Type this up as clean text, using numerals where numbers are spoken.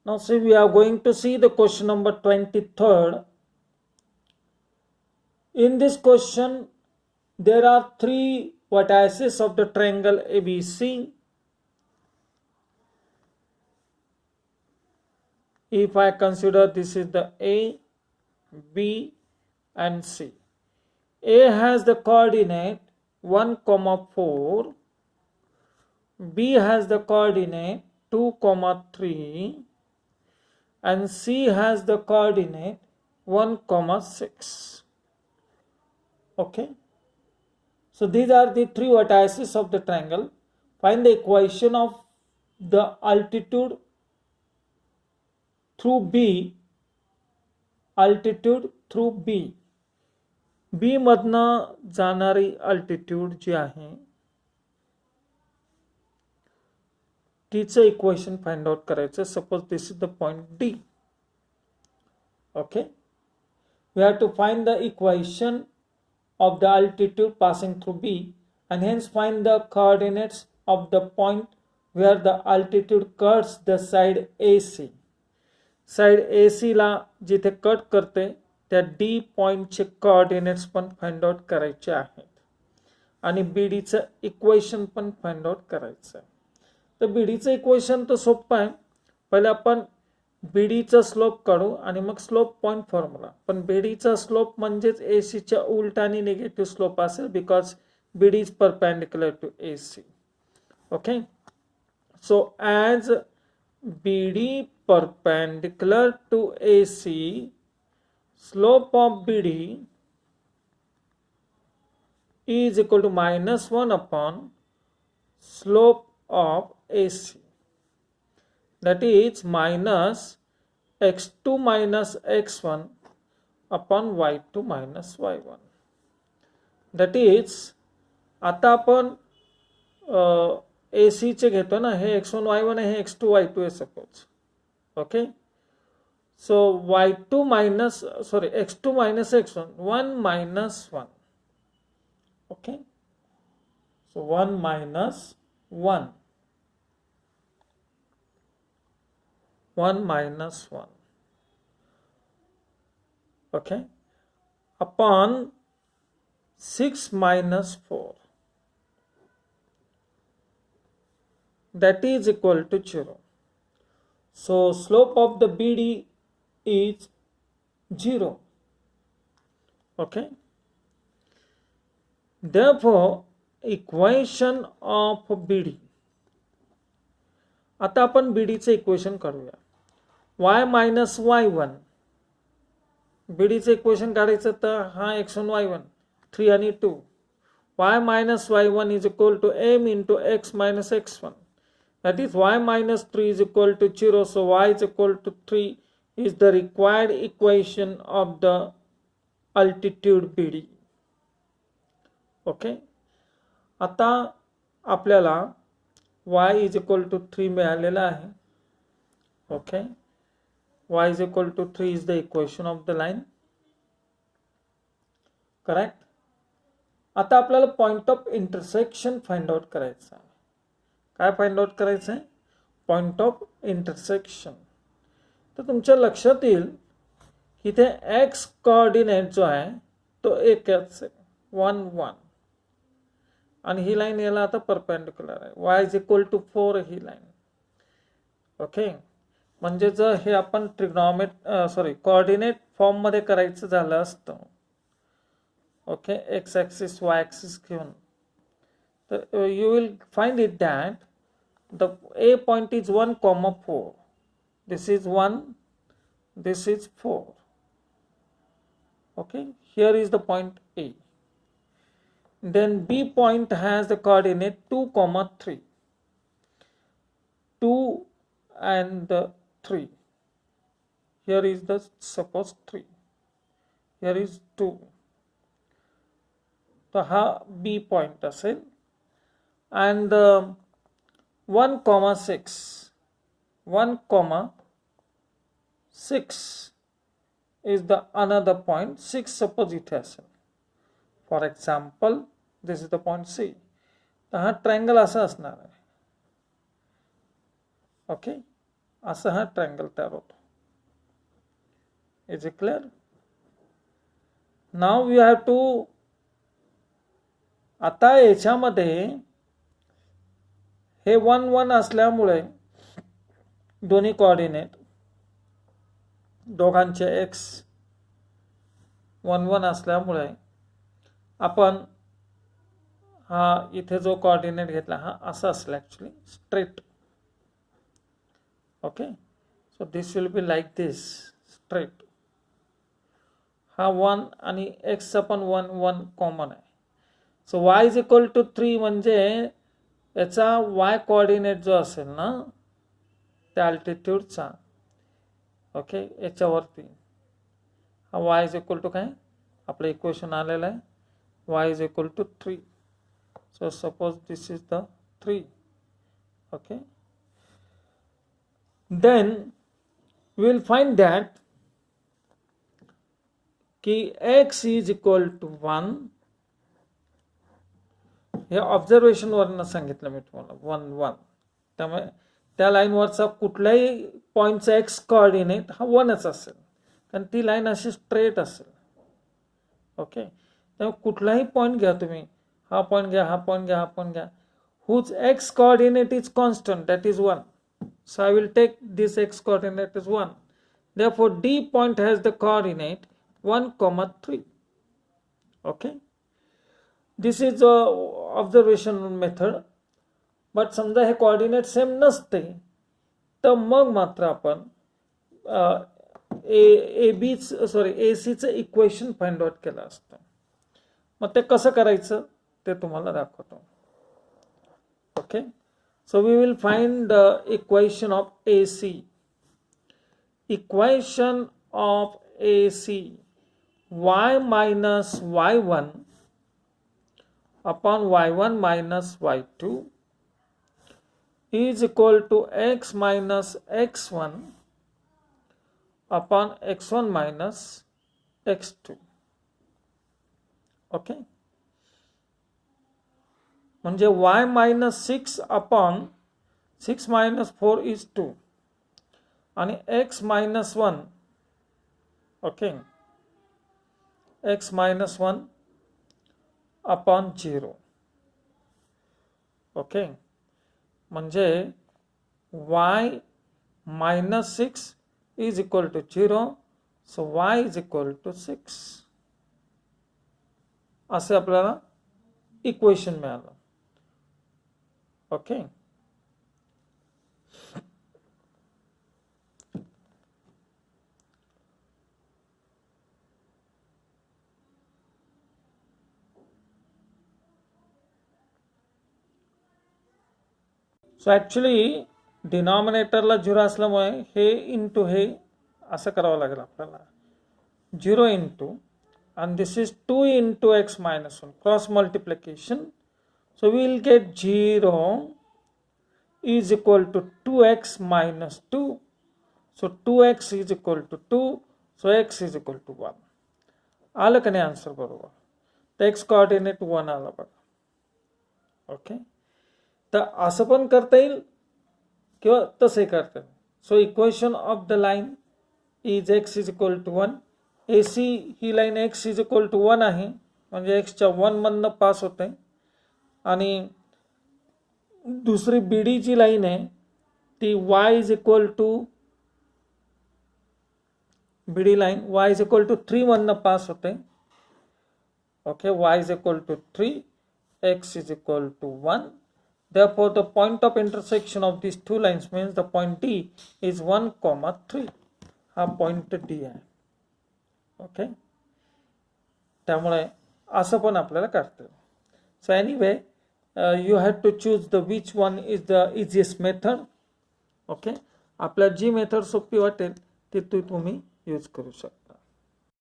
Now see, we are going to see the question number 23rd. In this question, there are three vertices of the triangle ABC. If I consider this is the A, B and C. A has the coordinate 1, 4. B has the coordinate 2, 3. And C has the coordinate 1, 6. Okay. So these are the three vertices of the triangle. Find the equation of the altitude through B. Altitude through B. B मधनं जाणारी altitude जी आहे तिचं equation find out करायचं. Suppose this is the point D. Okay. We have to find the equation of the altitude passing through B and hence find the coordinates of the point where the altitude cuts the side AC. Side AC ला जिथे cut करते त्या D पॉइंटचे coordinates पण find out करायचे आहेत आणि BDचं equation पण find out करायचं आहे. तर BDचं इक्वेशन तर सोपं आहे. पहिले आपण BDचा स्लोप काढू आणि मग स्लोप पॉइंट फॉर्म्युला. पण BDचा स्लोप म्हणजेच ACच्या उलट आणि निगेटिव्ह स्लोप असेल because BD is perpendicular to AC. Okay. So as BD perpendicular to AC, slope of BD is equal to -1 upon slope of AC. That is minus x2 minus x1 upon y2 minus y1. That is आता आपण AC चे घेतो ना, हे x1 y1 आहे, हे x2 y2 आहे suppose. Okay, so y2 minus x2 minus x1, 1 minus 1. Okay, so 1 minus 1, 1 minus 1. Okay, upon 6 minus 4, that is equal to 0. So slope of the BD is 0. Okay. Therefore, equation of BD. आता आपण BD चे equation काढूया. y minus y1. BD चे equation काढायचं तर हा x1 y1 3 आणि 2. y minus y1 is equal to m into x minus x1. That is y minus 3 is equal to 0. So y is equal to 3 is the required equation of the altitude BD. Okay. आता आपल्याला y is equal to 3 मिळालेला आहे. Okay. y is equal to 3 is the equation of the line. Correct. आता आपल्याला point of intersection find out करायचं आहे. काय find out करायचं आहे? Point of intersection. तर तुमच्या लक्षात येईल की इथे एक्स कोऑर्डिनेट जो आहे तो एकच आहे 1 1 आणि ही लाईन याला आता परपेंडिक्युलर आहे. y इज इक्वल टू 4 ही लाईन. ओके. म्हणजे जर हे आपण कोऑर्डिनेट फॉर्म मध्ये करायचं झालं असतं, ओके, एक्स ॲक्सिस वाय ॲक्सिस घेऊन, तर you will find it that the A point is 1, 4. This is 1, this is 4. Okay, here is the point A. Then B point has the coordinate 2, 3. 2 and 3. Here is the suppose 3. Here is 2. So हा B point असेल. And 1, 6. 1, 6 is the another point. 6 suppose it has. For example, this is the point C. तर हा triangle असा असणार आहे. Okay. असा हा triangle तयार होतो. Is it clear? Now we have to, आता याच्यामध्ये हे 1 1 असल्यामुळे दोन्ही कोऑर्डिनेट दोघांचे x 1 1 असल्यामुळे आपण हा इथे जो कोऑर्डिनेट घेतला हा असा असला actually straight. Okay, so this will be like this straight. हा 1 आणि x चा पण 1 1 कॉमन आहे. सो y इज इक्वल टू 3 म्हणजे याचा y कोऑर्डिनेट जो असेल ना त्या अल्टिट्यूडचा, ओके, याच्यावरती हा y इज इक्वल टू काय आपलं इक्वेशन आलेलं आहे, y is equal to 3. So suppose this is the 3. Okay, then we will find that की x इज इक्वल टू 1. हे ऑब्झर्वेशन वरनं सांगितलं मी तुम्हाला 1 1. त्यामुळे त्या लाईनवरचा कुठल्याही पॉईंटचा एक्स कोऑर्डिनेट हा 1च असेल, कारण ती लाईन अशी स्ट्रेट असेल. ओके, त्यामुळे कुठलाही पॉईंट घ्या तुम्ही, हा पॉईंट घ्या, हा पॉईंट घ्या, हा पॉईंट घ्या, whose x coordinate is constant, that is 1. So I will take this x coordinate as 1. Therefore D point has the coordinate 1, 3. Okay, this is a observation method. But समजा हे coordinate same नसते तर मग मात्र आपण A सीचं equation find out केलं असतं. मग ते कसं करायचं ते तुम्हाला दाखवतो. Okay, so we will find the equation of A C. Equation of A C y minus y1 upon y1 minus y2 is equal to x minus x1 upon x1 minus x2. Okay, म्हणजे y minus 6 upon 6 minus 4 is 2 आणि x minus 1, okay, x minus 1 upon 0. Okay, म्हणजे y minus 6 is equal to 0. So y is equal to 6. असे आपल्याला equation मिळालं. Okay, so actually डिनॉमिनेटरला 0 असल्यामुळे हे into हे असं करावं लागेल आपल्याला. 0 into and this is 2 into x minus 1 cross multiplication. So we will get 0 is equal to 2x minus 2. So 2x is equal to 2. So x is equal to 1. आलं का नाही answer बरोबर? तर x कोऑर्डिनेट 1 आला बघा. Okay, तर असं पण करता येईल किंवा तसंही करता येईल. So equation of the line is x is equal to 1. A C ही line x is equal to 1 आहे, म्हणजे एक्सच्या 1 मधनं पास होते. आणि दुसरी बी डी जी लाईन आहे ती y is equal to, B D line y is equal to 3 मधनं पास होते. Okay, y is equal to 3, x is equal to 1. Therefore the point of intersection of these two lines means the point D is 1, 3. हा point D आहे. Okay, त्यामुळे असं पण आपल्याला काढता येईल. So anyway you have to choose the which one is the easiest method. Okay, आपल्याला जी मेथड सोपी वाटेल ती तुम्ही यूज करू शकता.